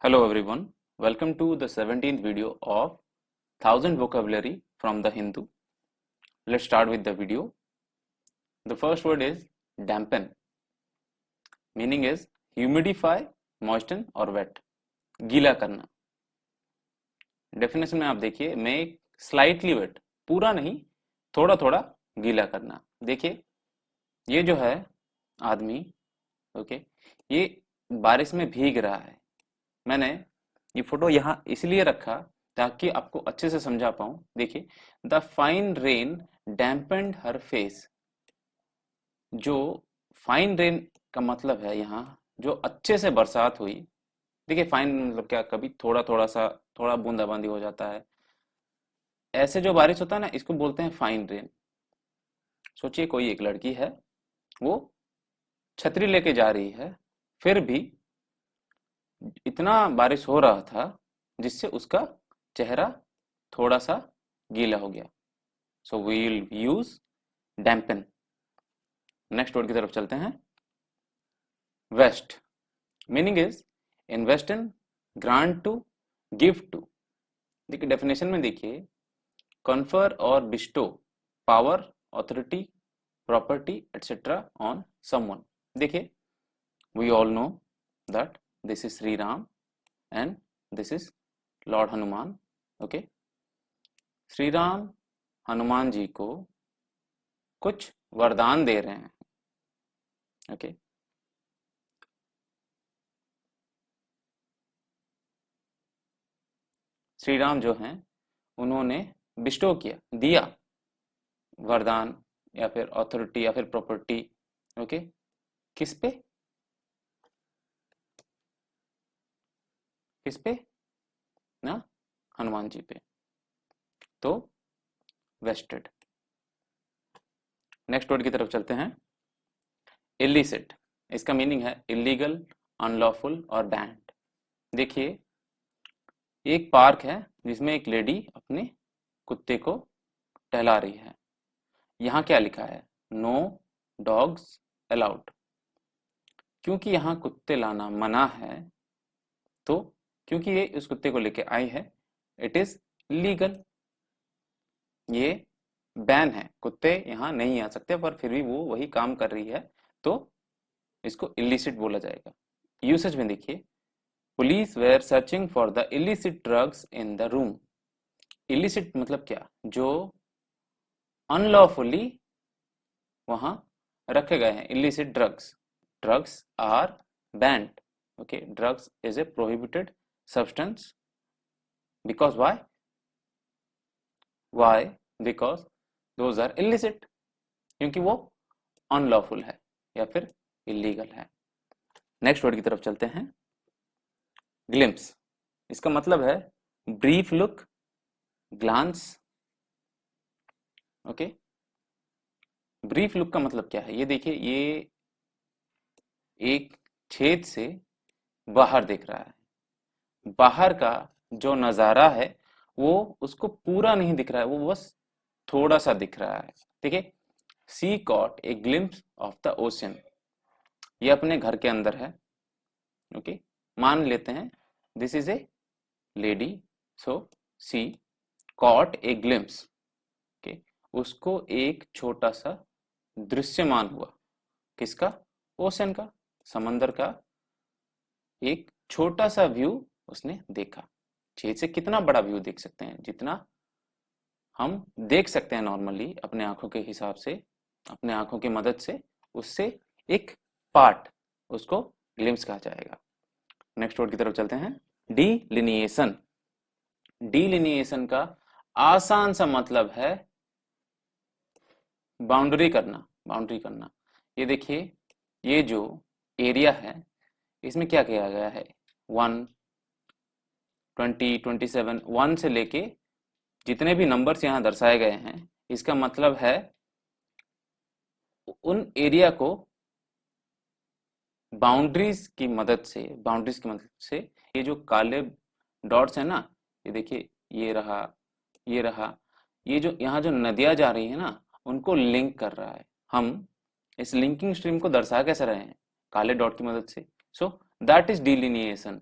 Hello everyone, welcome to the 17th video of 1000 vocabulary from the Hindu. Let's start with the video. The first word is dampen. Meaning is humidify, moisten or wet. गीला करना. Definition में आप देखिए, make slightly wet, पूरा नहीं, थोड़ा थोड़ा गीला करना. देखिए, ये जो है आदमी, ओके, ये बारिश में भीग रहा है. मैंने ये फोटो यहाँ इसलिए रखा ताकि आपको अच्छे से समझा पाऊं. देखिए, the fine rain dampened her face. जो फाइन रेन का मतलब है यहाँ जो अच्छे से बरसात हुई. देखिए, फाइन मतलब क्या, कभी थोड़ा थोड़ा सा थोड़ा बूंदाबांदी हो जाता है. ऐसे जो बारिश होता है ना, इसको बोलते हैं फाइन रेन. सोचिए, कोई एक लड़की है, वो छतरी लेके जा रही है, फिर भी इतना बारिश हो रहा था जिससे उसका चेहरा थोड़ा सा गीला हो गया. So we will use dampen. Next word की तरफ चलते हैं. Vest. Meaning is invest in, grant to, give to. देखिए, डेफिनेशन में देखिए, कन्फर और bestow power, authority, property etcetera on someone. देखिए, we all know that this is Sri Ram and this is Lord Hanuman. Okay, Shri Ram Hanuman ji को कुछ वरदान दे रहे हैं. ओके, श्री राम जो हैं उन्होंने बिस्टो किया, दिया वरदान या फिर अथॉरिटी या फिर प्रॉपर्टी. ओके, किस पे? किस पे ना? हनुमान जी पे. तो वेस्टेड. नेक्स्ट वर्ड की तरफ चलते हैं. इलिसिट. इसका मीनिंग है इलीगल, अनलॉफुल और बैंड. देखिए, एक पार्क है जिसमें एक लेडी अपने कुत्ते को टहला रही है. यहाँ क्या लिखा है? No dogs allowed. क्योंकि यहाँ कुत्ते लाना मना है, तो क्योंकि ये उस कुत्ते को लेके आई है, इट इज लीगल. ये बैन है, कुत्ते यहाँ नहीं आ सकते, पर फिर भी वो वही काम कर रही है, तो इसको इलिसिट बोला जाएगा. यूसेज में देखिए, police were searching for the illicit drugs in the room. Illicit मतलब क्या? जो अनलॉफुली वहां रखे गए हैं. Illicit drugs. Drugs are banned. Okay, drugs is a prohibited substance. Because why? Because those are illicit. क्योंकि वो अनलॉफुल है या फिर इलीगल है. नेक्स्ट वर्ड की तरफ चलते हैं. ग्लिम्स. इसका मतलब है brief look, glance. Okay, brief look का मतलब क्या है? ये देखिए, ये एक छेद से बाहर देख रहा है. बाहर का जो नजारा है वो उसको पूरा नहीं दिख रहा है, वो बस थोड़ा सा दिख रहा है. ठीक है, she caught a glimpse of the ocean. ये अपने घर के अंदर है. ओके, मान लेते हैं this is a lady. So she caught a glimpse. Okay, उसको एक छोटा सा दृश्यमान हुआ. किसका? ओशन का, समंदर का एक छोटा सा व्यू उसने देखा. छेद से कितना बड़ा व्यू देख सकते हैं? जितना हम देख सकते हैं नॉर्मली अपने आंखों के हिसाब से, अपने आंखों की मदद से, उससे एक पार्ट, उसको ग्लिम्स कहा जाएगा. नेक्स्ट वर्ड की तरफ चलते हैं. डिलिनिएशन. डिलिनिएशन का आसान सा मतलब है बाउंड्री करना. बाउंड्री करना. ये देखिए, ये जो एरिया है इसमें क्या किया गया है? 1, 20, 27, 1 से लेके जितने भी नंबर्स यहाँ दर्शाए गए हैं, इसका मतलब है उन एरिया को बाउंड्रीज की मदद से, ये जो काले डॉट्स है ना, ये देखिए, ये रहा, ये रहा, ये जो यहाँ जो नदियां जा रही है ना, उनको लिंक कर रहा है. हम इस लिंकिंग स्ट्रीम को दर्शा कैसे रहे हैं? काले डॉट की मदद से. So that is delineation.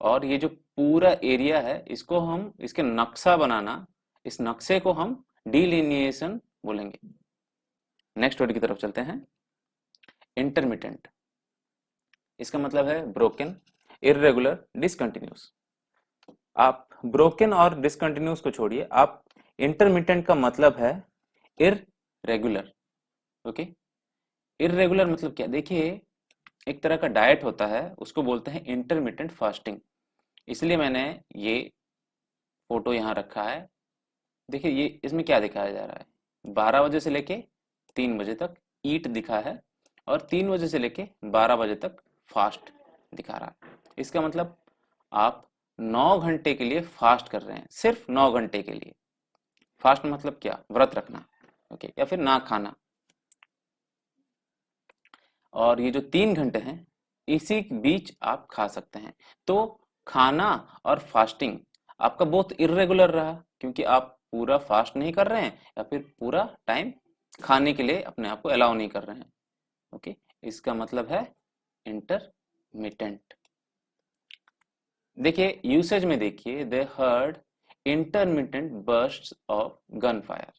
और ये जो पूरा एरिया है इसको हम इसके नक्शा बनाना, इस नक्शे को हम डिलिनिएशन बोलेंगे। नेक्स्ट वर्ड की तरफ चलते हैं, इंटरमिटेंट। इसका मतलब है ब्रोकन, इर्रेगुलर, डिसकंटिन्यूस। आप ब्रोकन और डिसकंटिन्यूस को छोड़िए, आप इंटरमिटेंट का मतलब है इररेगुलर। ओके, इररेगुलर मतलब क्या? देखिए, एक तरह का डाइट होता है, उसको बोलते हैं इंटरमिटेंट फास्टिंग। इसलिए मैंने ये फोटो यहाँ रखा है। देखिए, ये इसमें क्या दिखाया जा रहा है, 12 बजे से लेके 3 बजे तक ईट दिखा है, और 3 बजे से लेके 12 बजे तक फास्ट दिखा रहा है। इसका मतलब आप 9 घंटे के लिए फास्ट कर रहे हैं, सिर्फ 9 घंटे के लिए। फास्ट मतलब क्या? व्रत रखना, ओके, या फिर ना खाना। और ये जो 3 घंटे हैं, इसी के बीच आप खा सकते हैं। तो खाना और फास्टिंग आपका बहुत इर्रेगुलर रहा, क्योंकि आप पूरा फास्ट नहीं कर रहे हैं या फिर पूरा टाइम खाने के लिए अपने आप को अलाउ नहीं कर रहे हैं। ओके, इसका मतलब है इंटरमिटेंट। देखिए, यूसेज में देखिए, दे heard intermittent bursts of gun fire.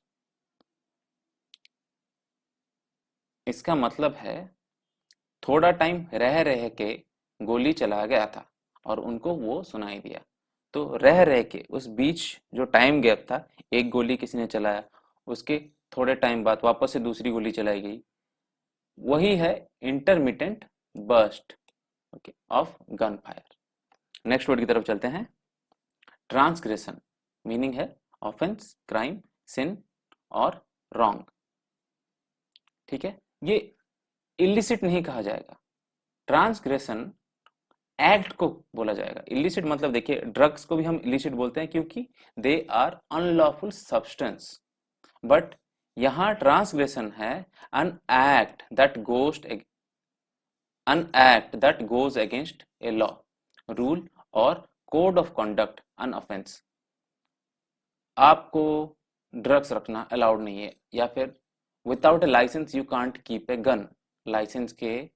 इसका मतलब है थोड़ा टाइम रह रह के गोली चला गया था और उनको वो सुनाई दिया। तो रह रह के उस बीच जो टाइम गैप था, एक गोली किसी ने चलाया, उसके थोड़े टाइम बाद वापस से दूसरी गोली चलाई गई, वही है intermittent burst, okay, of gun fire. Next word की तरफ चलते हैं, ट्रांसग्रेशन। मीनिंग है ऑफेंस, क्राइम, सिन और रॉन्ग। ठीक है, ये इलिसिट नहीं कहा जाएगा, ट्रांसग्रेशन एक्ट को बोला जाएगा। इलिसिट मतलब देखिए, ड्रग्स को भी हम इलिसिट बोलते हैं क्योंकि they are unlawful substance, but यहाँ ट्रांसग्रेशन है an act that goes an act that goes against a law, rule or code of conduct, an offense। आपको ड्रग्स रखना अलाउड नहीं है, या फिर without a licence you can't keep a gun. Licence के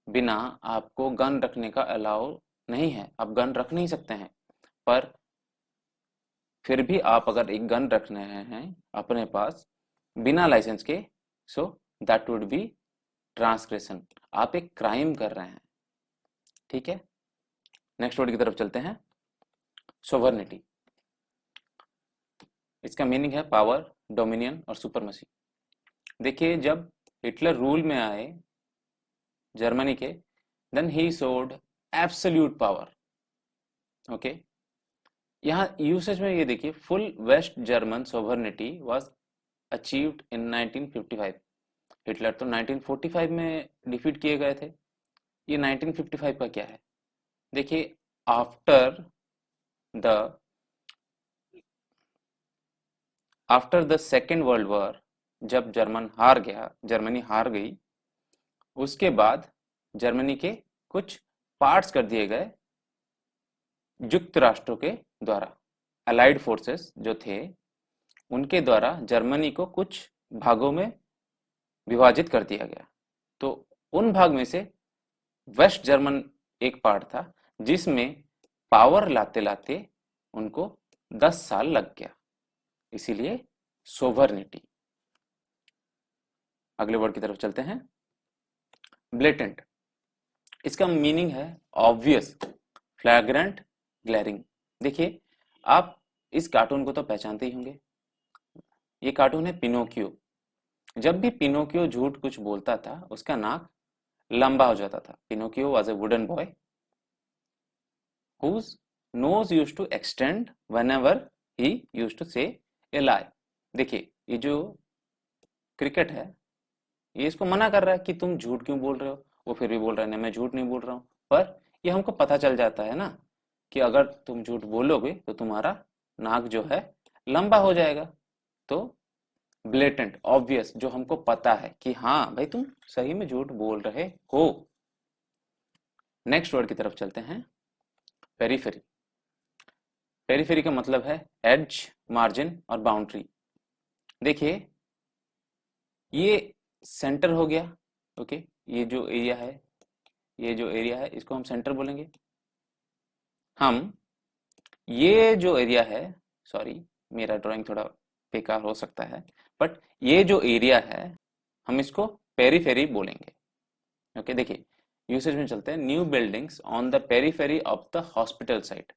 बिना आपको गन रखने का अलाउ नहीं है, आप गन रख नहीं सकते हैं। पर फिर भी आप अगर एक गन रख रहे हैं अपने पास बिना लाइसेंस के, so that would be transgression, आप एक क्राइम कर रहे हैं। ठीक है, नेक्स्ट वर्ड की तरफ चलते हैं, सोवर्निटी। इसका मीनिंग है पावर, डोमिनियन और सुपरमेसी। देखिए, जब हिटलर रूल में आए जर्मनी के, then he showed absolute power. Okay, यहाँ यूसेज में ये देखिए, full west German sovereignty was achieved in 1955। Hitler तो 1945 में डिफीट किए गए थे, ये 1955 का क्या है? देखिए, after the after the second world war, जब जर्मनी हार गई, उसके बाद जर्मनी के कुछ पार्ट्स कर दिए गए युक्त राष्ट्रों के द्वारा। अलाइड फोर्सेस जो थे, उनके द्वारा जर्मनी को कुछ भागों में विभाजित कर दिया गया। तो उन भाग में से वेस्ट जर्मन एक पार्ट था, जिसमें पावर लाते लाते उनको 10 साल लग गया, इसीलिए सोवर्निटी। अगले वर्ड की तरफ चलते हैं, ब्लेटेंट। इसका मीनिंग है ऑब्वियस, फ्लैग्रेंट, ग्लैरिंग। देखिए, आप इस कार्टून को तो पहचानते ही होंगे, ये कार्टून है पिनोकियो। जब भी पिनोकियो झूठ कुछ बोलता था, उसका नाक लंबा हो जाता था। Pinocchio was a wooden boy whose nose used to extend whenever he used to say a lie। देखिए, ये जो क्रिकेट है, ये इसको मना कर रहा है कि तुम झूठ क्यों बोल रहे हो, वो फिर भी बोल रहा है, नहीं मैं झूठ नहीं बोल रहा हूँ। पर ये हमको पता चल जाता है ना कि अगर तुम झूठ बोलोगे तो तुम्हारा नाक जो है लंबा हो जाएगा। तो ब्लेटेंट, ऑब्वियस, जो हमको पता है कि हाँ भाई तुम सही में झूठ बोल रहे हो। नेक्स्ट वर्ड की तरफ चलते हैं, पेरीफेरी। पेरीफेरी का मतलब है एड्ज, मार्जिन और बाउंड्री। देखिए, ये सेंटर हो गया, ओके, ये जो एरिया है, ये जो एरिया है इसको हम सेंटर बोलेंगे। हम ये जो एरिया है, सॉरी मेरा ड्राइंग थोड़ा बेकार हो सकता है, बट ये जो एरिया है हम इसको पेरीफेरी बोलेंगे। ओके, देखिए यूसेज में चलते हैं। New buildings on the periphery of the hospital site.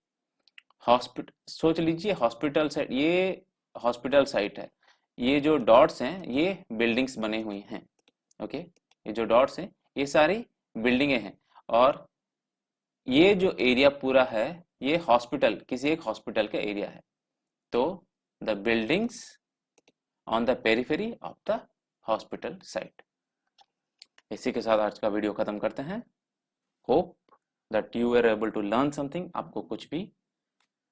Hospital, सोच लीजिए हॉस्पिटल साइट, ये हॉस्पिटल साइट है, ये जो डॉट्स हैं ये बिल्डिंग्स बने हुई हैं। ओके, ये जो डॉट्स हैं ये सारी बिल्डिंगें हैं, और ये जो एरिया पूरा है ये हॉस्पिटल, किसी एक हॉस्पिटल का एरिया है। तो the buildings on the periphery of the hospital site. इसी के साथ आज का वीडियो खत्म करते हैं। Hope that you are able to learn something, आपको कुछ भी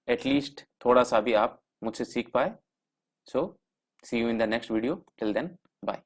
एटलीस्ट थोड़ा सा भी आप मुझसे सीख पाए। So see you in the next video, till then bye.